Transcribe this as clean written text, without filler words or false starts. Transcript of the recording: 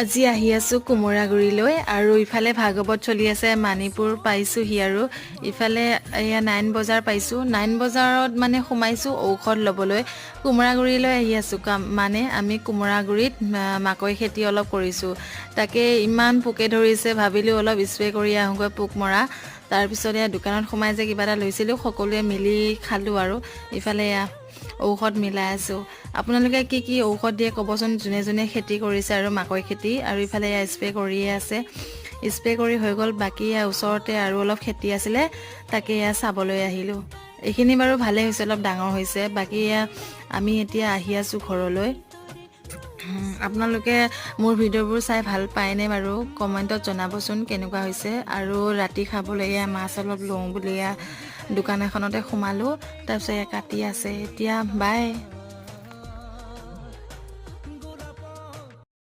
আজি আহি আছো কুমৰাগুৰিলৈ আৰু ইফালে ভাগৱত চলি আছে মানিপুৰ পাইছোহি আৰু ইফালে এয়া 9 বজাৰ পাইছো 9 বজাৰত মানে সোমাইছো ঔষধ ল'বলৈ কুমৰাগুৰিলৈ আহি আছো মানে আমি কুমৰাগুৰিত মাকৈ খেতি অলপ কৰিছো তাকে ইমান পোকে ধৰিছে ভাবিলো অলপ স্প্ৰে কৰি আহোগৈ পোক মৰা তাৰ পিছত এয়া দোকানত সোমাই যে কিবা এটা লৈছিলো সকলোৱে মিলি খালো আৰু ইফালে ঔষধ মিলাই আছো আপোনালোকে কি ঔষধ দিয়ে ক'বচোন জুনে জুনে খেতি কৰিছে আৰু মাকৈ খেতি আৰু ইফালে স্প্ৰে কৰিয়ে আছে স্প্ৰে কৰি হৈ গ'ল বাকি ওচৰতে আৰু অলপ খেতি আছিলে তাকে চাবলৈ আহিলো এইখিনি বাৰু ভালে হৈছে অলপ ডাঙৰ হৈছে বাকি আমি এতিয়া আহি আছো ঘৰলৈ আপোনালোকে মোৰ ভিডিঅ'বোৰ চাই ভাল পায়নে বাৰু কমেণ্টত জনাবচোন কেনেকুৱা হৈছে আৰু ৰাতি খাবলৈ মাছ অলপ লওঁ বুলি দোকান এখনতে সোমালো তাৰপিছত কাটি আছে এতিয়া বাই